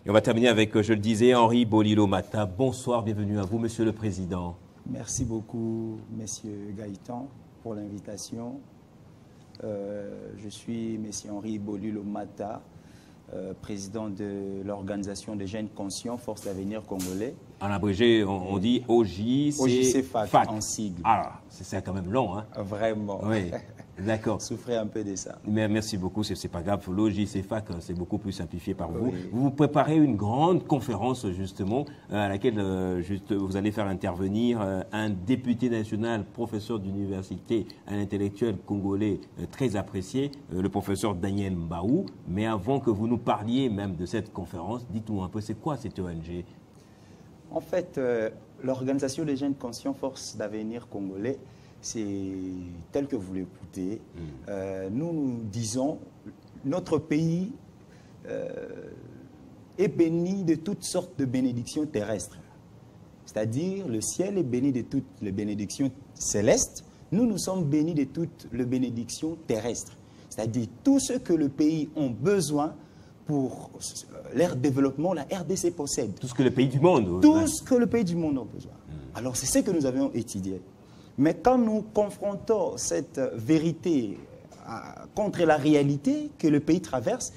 Et on va terminer avec, je le disais, Henri Bolilo-Mata. Bonsoir, bienvenue à vous, Monsieur le Président. Merci beaucoup, Monsieur Gaëtan, pour l'invitation. Je suis Monsieur Henri Bolilo-Mata, président de l'organisation des jeunes conscients, Force d'Avenir Congolais. En abrégé, on dit OJCFAC en sigle. Ah, c'est quand même long, hein? Vraiment. Oui, d'accord. Souffrez un peu de ça. Mais merci beaucoup, c'est pas grave. L'OJCFAC, c'est beaucoup plus simplifié par vous. Oui. Vous préparez une grande conférence, justement, à laquelle vous allez faire intervenir un député national, professeur d'université, un intellectuel congolais très apprécié, le professeur Daniel Mbaou. Mais avant que vous nous parliez même de cette conférence, dites-nous un peu, c'est quoi cette ONG? En fait, l'organisation des jeunes conscients Force d'Avenir Congolais, c'est tel que vous l'écoutez. Nous disons, notre pays est béni de toutes sortes de bénédictions terrestres. C'est-à-dire, le ciel est béni de toutes les bénédictions célestes. Nous sommes bénis de toutes les bénédictions terrestres. C'est-à-dire, tout ce que le pays a besoin pour leur développement, la RDC possède. Tout ce que le pays du monde. Tout ce que le pays du monde a besoin. Alors, c'est ce que nous avions étudié. Mais quand nous confrontons cette vérité contre la réalité que le pays traverse,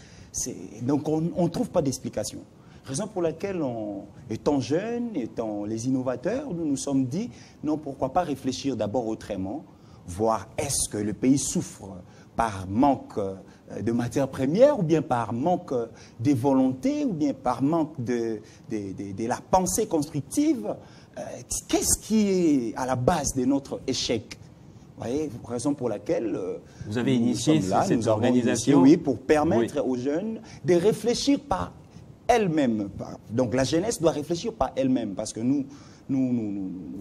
donc on ne trouve pas d'explication. Raison pour laquelle, étant jeunes, étant les innovateurs, nous nous sommes dit, non, pourquoi pas réfléchir d'abord autrement, voir est-ce que le pays souffre par manque de matières premières, ou bien par manque de volonté, ou bien par manque de la pensée constructive. Qu'est-ce qui est à la base de notre échec? Vous voyez, raison pour laquelle vous avez initié cette organisation, oui, pour permettre aux jeunes de réfléchir par elles-mêmes. Donc la jeunesse doit réfléchir par elle-même, parce que nous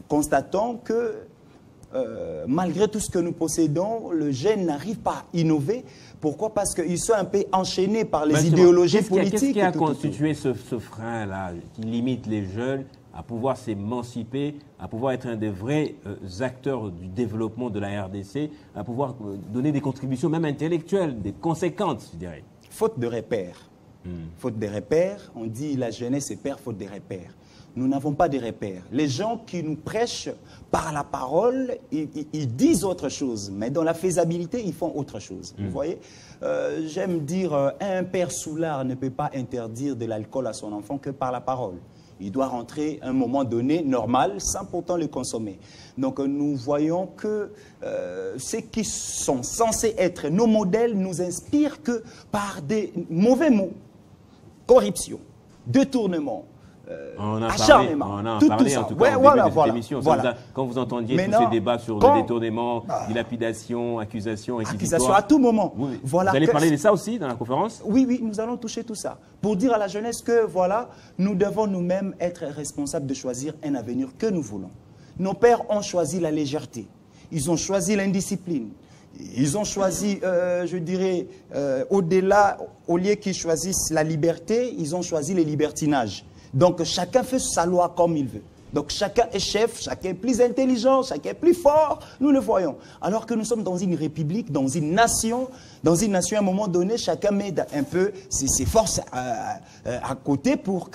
constatons que malgré tout ce que nous possédons, le jeune n'arrive pas à innover. Pourquoi? Parce qu'ils sont un peu enchaînés par les idéologies politiques. Qu'est-ce qui a constitué ce frein-là qui limite les jeunes à pouvoir s'émanciper, à pouvoir être un des vrais acteurs du développement de la RDC, à pouvoir donner des contributions même intellectuelles, des conséquences, je dirais? Faute de repères. Faute de repères, on dit la jeunesse est père faute de repères. Nous n'avons pas de repères. Les gens qui nous prêchent par la parole, ils disent autre chose, mais dans la faisabilité, ils font autre chose. Vous voyez, j'aime dire, un père soulard ne peut pas interdire de l'alcool à son enfant que par la parole. Il doit rentrer à un moment donné normal, sans pourtant le consommer. Donc nous voyons que ceux qui sont censés être nos modèles nous inspirent que par des mauvais mots, corruption, détournement, acharnement, on a tout parlé ça. en tout cas au début de cette émission. Quand vous entendiez tous ces débats sur le détournement, dilapidation, accusation, à tout moment. Oui. Voilà, vous allez parler de ça aussi dans la conférence? Oui, nous allons toucher tout ça. Pour dire à la jeunesse que voilà, nous devons nous-mêmes être responsables de choisir un avenir que nous voulons. Nos pères ont choisi la légèreté. Ils ont choisi l'indiscipline. Ils ont choisi, je dirais, au-delà, au lieu qu'ils choisissent la liberté, ils ont choisi le libertinage. Donc chacun fait sa loi comme il veut. Donc chacun est chef, chacun est plus intelligent, chacun est plus fort, nous le voyons. Alors que nous sommes dans une république, dans une nation, à un moment donné, chacun met un peu ses forces à côté pour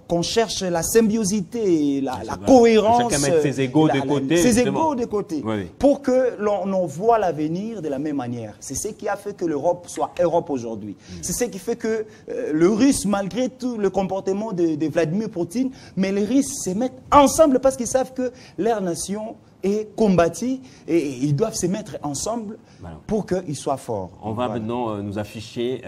qu'on cherche la symbiosité, la cohérence. Chacun met ses égos de côté. Ses égos de côté. Oui. Pour que l'on voit l'avenir de la même manière. C'est ce qui a fait que l'Europe soit Europe aujourd'hui. C'est ce qui fait que le Russe, malgré tout le comportement de Vladimir Poutine, mais les Russes se mettent ensemble parce qu'ils savent que leur nation est combattue et ils doivent se mettre ensemble pour qu'ils soient forts. On va maintenant nous afficher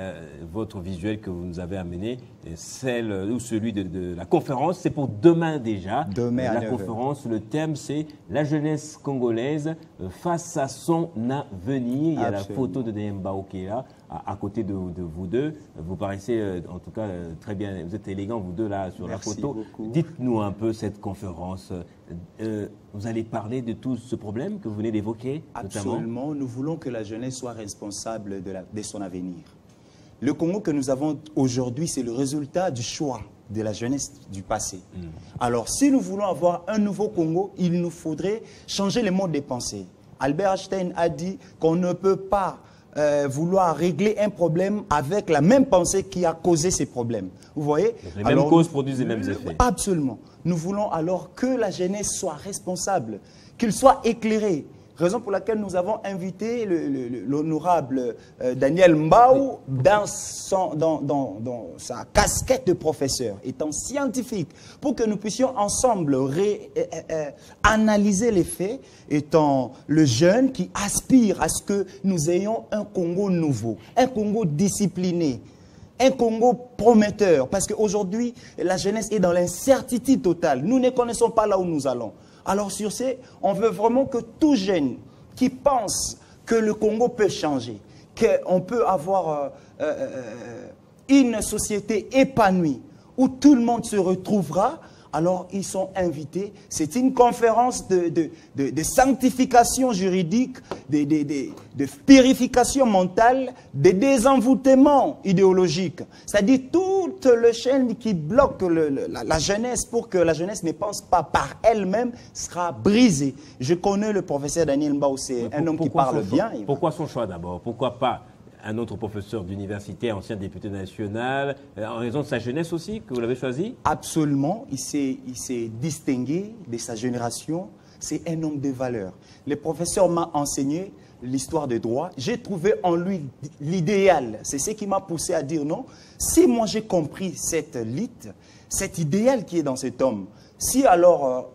votre visuel que vous nous avez amené, celui de la conférence. C'est pour demain déjà. Demain la conférence, le thème c'est la jeunesse congolaise face à son avenir. Il y a la photo de Daniel Mbaou qui est là, à côté de vous deux. Vous paraissez en tout cas très bien, vous êtes élégants vous deux là sur la photo. Dites-nous un peu cette conférence. Vous allez parler de tout ce problème que vous venez d'évoquer? Absolument, nous voulons que la jeunesse soit responsable de son avenir. Le Congo que nous avons aujourd'hui, c'est le résultat du choix de la jeunesse du passé. Alors, si nous voulons avoir un nouveau Congo, il nous faudrait changer les modes de pensée. Albert Einstein a dit qu'on ne peut pas vouloir régler un problème avec la même pensée qui a causé ces problèmes. Vous voyez? Donc les mêmes causes produisent les mêmes effets. Absolument. Nous voulons alors que la jeunesse soit responsable, qu'il soit éclairé. Raison pour laquelle nous avons invité l'honorable Daniel Mbao dans sa casquette de professeur, étant scientifique, pour que nous puissions ensemble analyser les faits, étant le jeune qui aspire à ce que nous ayons un Congo nouveau, un Congo discipliné, un Congo prometteur, parce qu'aujourd'hui, la jeunesse est dans l'incertitude totale. Nous ne connaissons pas là où nous allons. Alors sur ce, on veut vraiment que tout jeune qui pense que le Congo peut changer, qu'on peut avoir une société épanouie, où tout le monde se retrouvera, alors ils sont invités. C'est une conférence de sanctification juridique, de purification mentale, de désenvoûtement idéologique. C'est-à-dire toute le chaîne qui bloque la jeunesse pour que la jeunesse ne pense pas par elle-même sera brisée. Je connais le professeur Daniel Mbao, c'est un homme qui parle bien. Pourquoi son choix d'abord? Pourquoi pas un autre professeur d'université, ancien député national, en raison de sa jeunesse aussi, que vous l'avez choisi? Absolument, il s'est distingué de sa génération, c'est un homme de valeur. Le professeur m'a enseigné l'histoire des droits, j'ai trouvé en lui l'idéal, c'est ce qui m'a poussé à dire non, si moi j'ai compris cet idéal qui est dans cet homme, si alors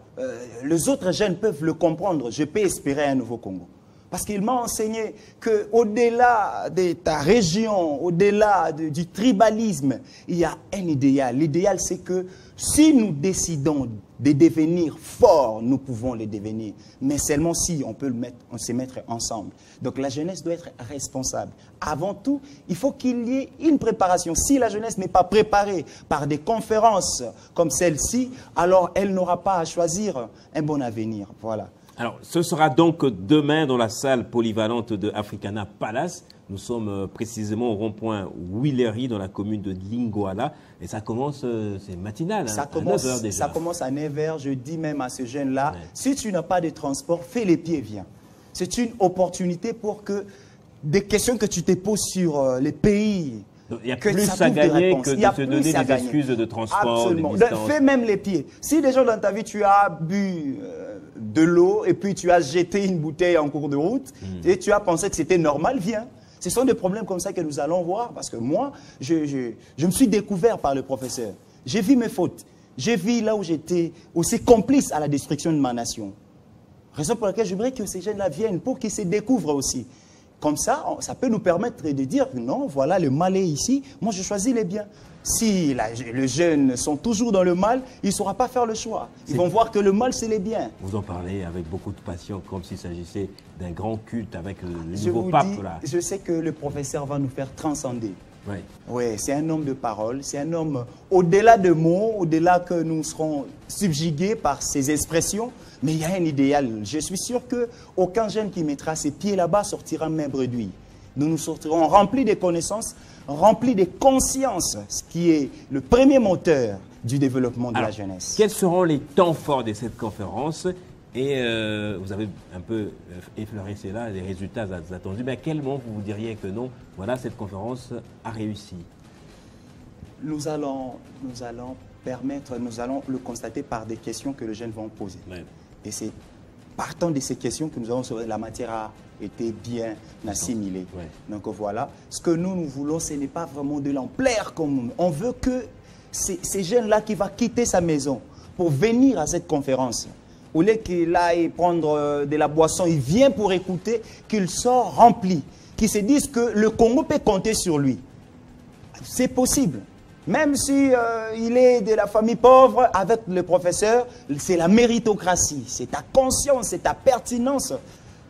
les autres jeunes peuvent le comprendre, je peux espérer un nouveau Congo. Parce qu'il m'a enseigné qu'au-delà de ta région, au-delà du tribalisme, il y a un idéal. L'idéal, c'est que si nous décidons de devenir forts, nous pouvons le devenir. Mais seulement si on peut se mettre ensemble. Donc la jeunesse doit être responsable. Avant tout, il faut qu'il y ait une préparation. Si la jeunesse n'est pas préparée par des conférences comme celle-ci, alors elle n'aura pas à choisir un bon avenir. Voilà. Alors, ce sera donc demain dans la salle polyvalente de Africana Palace. Nous sommes précisément au rond-point Willery dans la commune de Lingoala. Et ça commence, c'est matinal, ça à commence, 9h déjà. Ça commence à 9h. Je dis même à ce jeune-là, si tu n'as pas de transport, fais les pieds, viens. C'est une opportunité pour que des questions que tu te poses sur les pays... Donc, il y a plus à gagner que de se donner des excuses de transport, absolument. Fais même les pieds. Si déjà dans ta vie, tu as bu de l'eau et puis tu as jeté une bouteille en cours de route et tu as pensé que c'était normal, viens. Ce sont des problèmes comme ça que nous allons voir parce que moi, je me suis découvert par le professeur. J'ai vu mes fautes. J'ai vu là où j'étais aussi complice à la destruction de ma nation. Raison pour laquelle j'aimerais que ces jeunes-là viennent pour qu'ils se découvrent aussi. Comme ça, ça peut nous permettre de dire que non, voilà, le mal est ici, moi je choisis les biens. Si les jeunes sont toujours dans le mal, ils ne sauront pas faire le choix. Ils vont voir que le mal, c'est les biens. Vous en parlez avec beaucoup de passion, comme s'il s'agissait d'un grand culte avec le nouveau pape. Là. Je sais que le professeur va nous faire transcender. Oui, oui, c'est un homme de parole, c'est un homme au-delà de mots, au-delà que nous serons subjugués par ses expressions, mais il y a un idéal. Je suis sûr qu'aucun jeune qui mettra ses pieds là-bas sortira main bredouille. Nous sortirons remplis de connaissances, remplis de conscience, ce qui est le premier moteur du développement de la jeunesse. Quels seront les temps forts de cette conférence? Et vous avez un peu effleuré cela, les résultats attendus. Mais à quel moment vous diriez que non, voilà, cette conférence a réussi? Nous allons le constater par des questions que les jeunes vont poser. Ouais. Et c'est partant de ces questions que nous avons sauvé, la matière a été bien assimilée. Ouais. Donc voilà, ce que nous voulons, ce n'est pas vraiment de l'ampleur comme on veut que ces jeunes-là qui vont quitter sa maison pour venir à cette conférence, au lieu qu'il aille prendre de la boisson, il vient pour écouter, qu'il sort rempli, qu'il se dise que le Congo peut compter sur lui. C'est possible. Même si il est de la famille pauvre, avec le professeur, c'est la méritocratie, c'est ta conscience, c'est ta pertinence,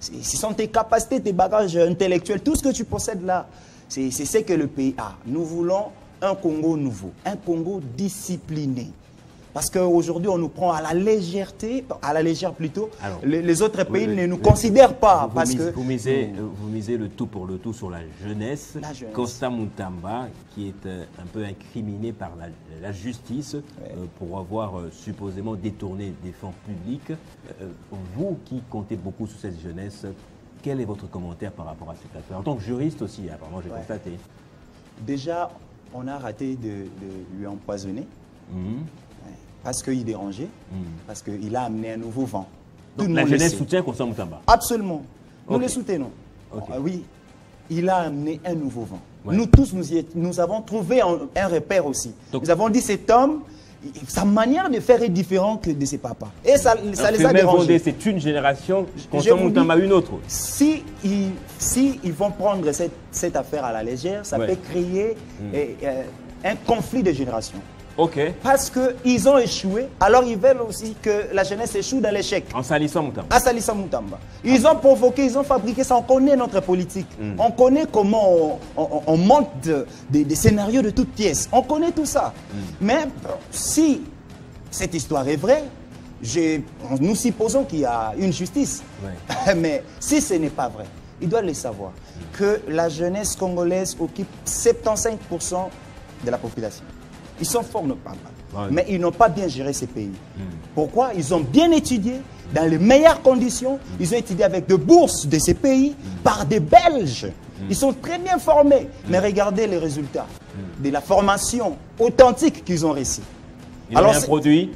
ce sont tes capacités, tes bagages intellectuels, tout ce que tu possèdes là, c'est ce que le pays a. Nous voulons un Congo nouveau, un Congo discipliné. Parce qu'aujourd'hui, on nous prend à la légèreté, à la légère plutôt. Alors, les autres pays ne nous considèrent pas. Vous misez le tout pour le tout sur la jeunesse. Constant Mutamba, qui est un peu incriminé par la justice pour avoir supposément détourné des fonds publics. Vous qui comptez beaucoup sur cette jeunesse, quel est votre commentaire par rapport à cette affaire? En tant que juriste aussi, apparemment, j'ai constaté. Déjà, on a raté de lui empoisonner parce qu'il dérangeait, parce qu'il a amené un nouveau vent. Donc la jeunesse soutient Constant Moutamba? Absolument. Nous le soutenons. Oui, il a amené un nouveau vent. Ouais. Nous tous, nous avons trouvé un repère aussi. Donc, nous avons dit cet homme, sa manière de faire est différente que de ses papas. Et ça les a dérangés. C'est une génération, Constant Moutamba une autre. Si ils vont prendre cette affaire à la légère, ça peut créer un conflit de génération. Parce qu'ils ont échoué, alors ils veulent aussi que la jeunesse échoue dans l'échec. En salissant Moutamba. En salissant Moutamba. Ils ont provoqué, ils ont fabriqué ça. On connaît notre politique. On connaît comment on monte des scénarios de toutes pièces. On connaît tout ça. Mais si cette histoire est vraie, nous supposons qu'il y a une justice. Mais si ce n'est pas vrai, ils doivent le savoir que la jeunesse congolaise occupe 75% de la population. Ils sont forts, mais ils n'ont pas bien géré ces pays. Pourquoi? Ils ont bien étudié, dans les meilleures conditions. Ils ont étudié avec des bourses de ces pays, par des Belges. Ils sont très bien formés. Mais regardez les résultats de la formation authentique qu'ils ont réussi. Ils n'ont rien produit.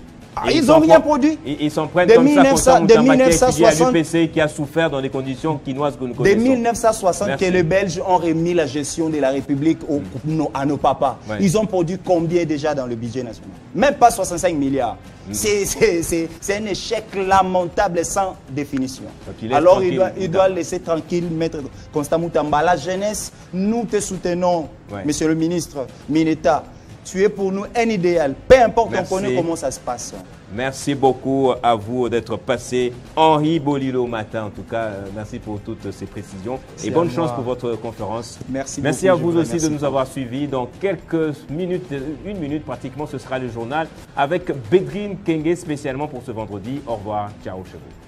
Ils n'ont rien produit. Ils s'en prennent comme ça, Constant Moutamba qui a étudié à l'UPC, qui a souffert dans des conditions quinoises que nous connaissons. Dès 1960 que les Belges ont remis la gestion de la République à nos papas. Ils ont produit combien déjà dans le budget national? Même pas 65 milliards. C'est un échec lamentable sans définition. Alors il doit laisser tranquille Maître Constant Moutamba. La jeunesse, nous te soutenons, Monsieur le ministre Mineta. Tu es pour nous un idéal, peu importe, on connaît comment ça se passe. Merci beaucoup à vous d'être passé. Henri Bolilo Matin, en tout cas, merci pour toutes ces précisions. Et bonne chance pour votre conférence. Merci à vous aussi de nous avoir suivis. Dans quelques minutes, une minute pratiquement, ce sera le journal avec Bédrine Kenge spécialement pour ce vendredi. Au revoir, ciao chez vous.